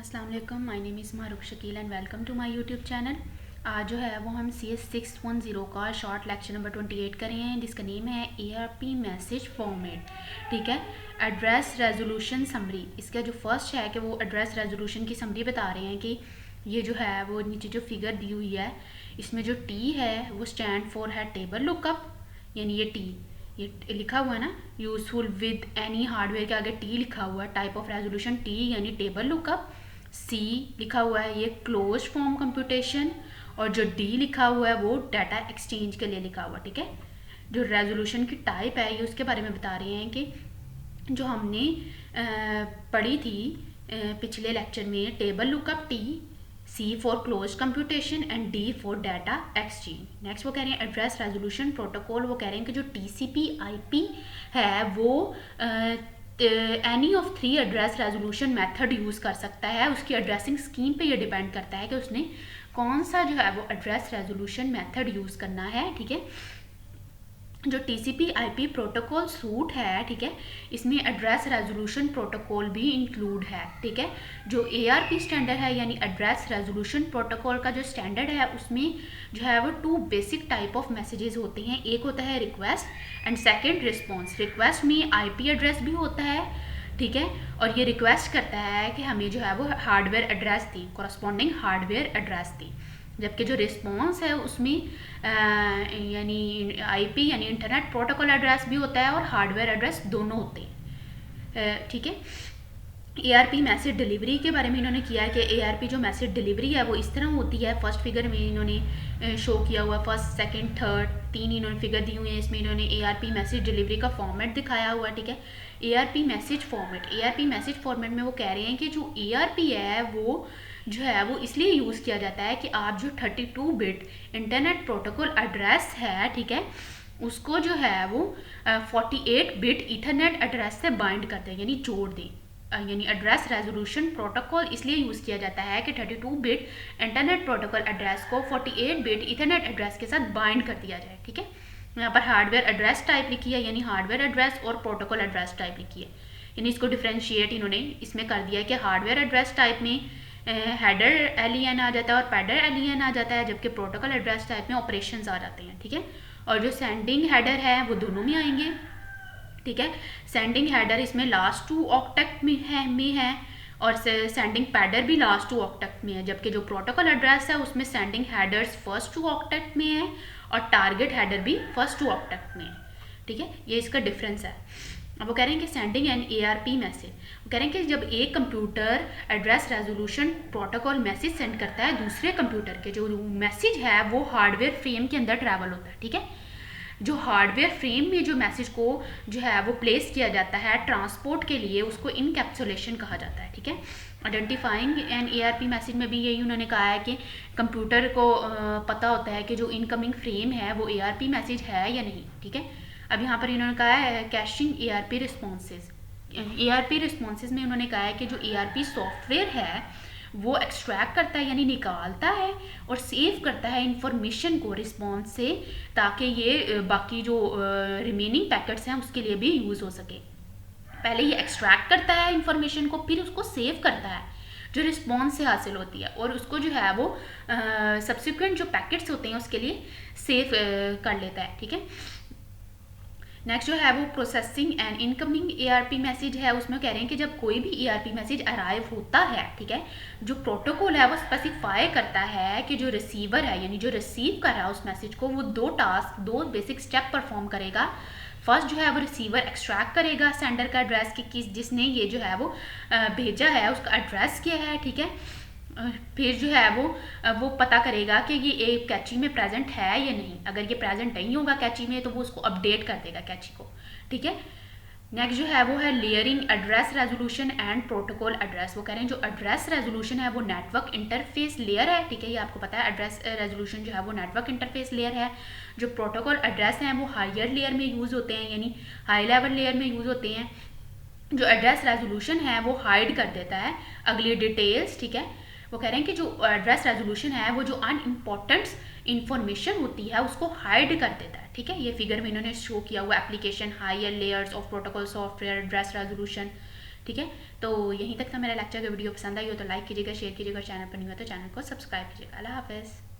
अस्सलाम वालेकुम, my name is Maruk Shakeel and welcome to my YouTube channel. आज जो है वो हम CS 610 का शॉर्ट लेक्चर नंबर 28 कर रहे हैं जिसका नेम है ARP मैसेज फॉर्मेट। ठीक है, एड्रेस रेजोल्यूशन समरी। इसका जो फर्स्ट है कि वो एड्रेस रेजोल्यूशन की समरी बता रहे हैं कि ये जो है वो नीचे जो फिगर दी हुई है इसमें जो T है वो स्टैंड फॉर है टेबल लुकअप, यानी ये लिखा हुआ है ना, यूजफुल विद एनी हार्डवेयर के आगे T लिखा हुआ है, टाइप ऑफ रेजोल्यूशन T यानी टेबल लुकअप। C लिखा हुआ है ये क्लोज फॉर्म कंप्यूटेशन, और जो D लिखा हुआ है वो डाटा एक्सचेंज के लिए लिखा हुआ। ठीक है, जो रेजोल्यूशन की टाइप है ये उसके बारे में बता रहे हैं कि जो हमने पढ़ी थी पिछले लेक्चर में, table lookup T, C for close computation and D for data exchange. Next वो कह रहे हैं एड्रेस रेजोल्यूशन प्रोटोकॉल। वो कह रहे हैं कि जो TCP/IP है वो any of 3 address resolution method use कर सकता है। उसकी एड्रेसिंग स्कीम पे ये डिपेंड करता है कि उसने कौन सा जो है वो एड्रेस रेजोल्यूशन मेथड यूज़ करना है। ठीक है, जो TCP/IP प्रोटोकॉल सूट है, ठीक है, इसमें एड्रेस रेजोल्यूशन प्रोटोकॉल भी इंक्लूड है। ठीक है, जो ARP स्टैंडर्ड है यानी एड्रेस रेजोल्यूशन प्रोटोकॉल का जो स्टैंडर्ड है उसमें जो है वो 2 बेसिक टाइप ऑफ मैसेजेस होते हैं। एक होता है request and second response. Request में IP एड्रेस भी होता है, ठीक है, और ये रिक्वेस्ट करता है कि हमें जो है वो हार्डवेयर एड्रेस दी, कॉरस्पॉन्डिंग हार्डवेयर एड्रेस दी। जबकि जो रिस्पॉन्स है उसमें यानी IP यानी इंटरनेट प्रोटोकॉल एड्रेस भी होता है और हार्डवेयर एड्रेस दोनों होते हैं। ठीक है, ARP मैसेज डिलीवरी के बारे में इन्होंने किया है कि ARP जो मैसेज डिलीवरी है वो इस तरह होती है। फर्स्ट फिगर में इन्होंने शो किया हुआ, फर्स्ट सेकंड थर्ड 3 इन्होंने फिगर दी हुई है। इसमें इन्होंने ARP मैसेज डिलीवरी का फॉर्मेट दिखाया हुआ है। ठीक है, ARP message format, ARP message format में वो कह रहे हैं कि जो ARP है वो जो है वो इसलिए यूज़ किया जाता है कि आप जो 32 बिट इंटरनेट प्रोटोकॉल एड्रेस है, ठीक है, उसको जो है वो 48 बिट ईथरनेट एड्रेस से बाइंड करते हैं यानी जोड़ दें। यानी एड्रेस रेजोल्यूशन प्रोटोकॉल इसलिए यूज़ किया जाता है कि 32 बिट इंटरनेट प्रोटोकॉल एड्रेस को 48 बिट ईथरनेट एड्रेस के साथ बाइंड कर दिया जाए। ठीक है, यहाँ पर हार्डवेयर एड्रेस टाइप लिखी है यानी हार्डवेयर एड्रेस और प्रोटोकॉल एड्रेस टाइप लिखी है, यानी इसको डिफ्रेंशिएट इन्होंने इसमें कर दिया है कि हार्डवेयर एड्रेस टाइप में हेडर LEN आ जाता है और पैडर LEN आ जाता है, जबकि प्रोटोकॉल एड्रेस टाइप में ऑपरेशंस आ जाते हैं। ठीक है, और जो सेंडिंग हेडर है वो दोनों में आएंगे। ठीक है, सेंडिंग हेडर इसमें लास्ट 2 ऑक्टेट में है और सेंडिंग पैडर भी लास्ट 2 ऑक्टेट में है, जबकि जो प्रोटोकॉल एड्रेस है उसमें सेंडिंग हेडर्स फर्स्ट 2 ऑक्टेट में है और टारगेट हेडर भी फर्स्ट 2 ऑक्टेट में है। ठीक है, ये इसका डिफरेंस है। अब वो कह रहे हैं कि सेंडिंग एंड ARP मैसेज, वो कह रहे हैं कि जब एक computer address resolution protocol message send करता है दूसरे कंप्यूटर के, जो मैसेज है वो हार्डवेयर फ्रेम के अंदर ट्रैवल होता है। ठीक है, जो हार्डवेयर फ्रेम में जो मैसेज को जो है वो प्लेस किया जाता है ट्रांसपोर्ट के लिए, उसको इनकैप्सुलेशन कहा जाता है। ठीक है, आइडेंटिफाइंग एंड ARP मैसेज में भी यही उन्होंने कहा है कि कंप्यूटर को पता होता है कि जो इनकमिंग फ्रेम है वो ARP मैसेज है या नहीं। ठीक है, अब यहाँ पर इन्होंने कहा है caching ARP responses. ARP responses में उन्होंने कहा है कि जो ARP सॉफ्टवेयर है वो एक्सट्रैक्ट करता है यानी निकालता है और सेव करता है इंफॉर्मेशन को रिस्पॉन्स से, ताकि ये बाकी जो रिमेनिंग पैकेट्स हैं उसके लिए भी यूज़ हो सके। पहले ये एक्सट्रैक्ट करता है इंफॉर्मेशन को, फिर उसको सेव करता है जो रिस्पॉन्स से हासिल होती है, और उसको जो है वो सब्सिक्वेंट जो पैकेट्स होते हैं उसके लिए सेव कर लेता है। ठीक है, नेक्स्ट जो है वो processing and incoming ARP message है। उसमें कह रहे हैं कि जब कोई भी ARP मैसेज अराइव होता है, ठीक है, जो प्रोटोकॉल है वो स्पेसिफाई करता है कि जो रिसीवर है यानी जो रिसीव कर रहा है उस मैसेज को, वो 2 टास्क 2 बेसिक स्टेप परफॉर्म करेगा। फर्स्ट जो है वो रिसीवर एक्सट्रैक्ट करेगा सेंडर का एड्रेस की, किस जिसने ये जो है वो भेजा है उसका एड्रेस क्या है। ठीक है, फिर जो है वो पता करेगा कि ये एक कैची में प्रेजेंट है या नहीं। अगर ये प्रेजेंट नहीं होगा कैची में तो वो उसको अपडेट कर देगा कैची को। ठीक है, नेक्स्ट जो है वो है layering address resolution and protocol address. वो कह रहे हैं जो एड्रेस रेजोल्यूशन है वो नेटवर्क इंटरफेस लेयर है। ठीक है, ये आपको पता है एड्रेस रेजोल्यूशन जो है वो नेटवर्क इंटरफेस लेयर है। जो प्रोटोकॉल एड्रेस हैं वो हायर लेयर में यूज़ होते हैं यानी हाई लेवल लेयर में यूज़ होते हैं। जो एड्रेस रेजोल्यूशन है वो हाइड कर देता है अगली डिटेल्स। ठीक है, वो कह रहे हैं कि जो एड्रेस रेजोल्यूशन है वो जो अनइम्पॉर्टेंट इंफॉर्मेशन होती है उसको हाइड कर देता है। ठीक है, ये फिगर में इन्होंने शो किया हुआ application higher layers of protocol software address resolution. ठीक है, तो यहीं तक था मेरा लेक्चर। अगर वीडियो पसंद आई हो तो लाइक कीजिएगा, शेयर कीजिएगा, चैनल पर नहीं हो तो चैनल को सब्सक्राइब कीजिएगा। अल्लाह हाफ़िज़।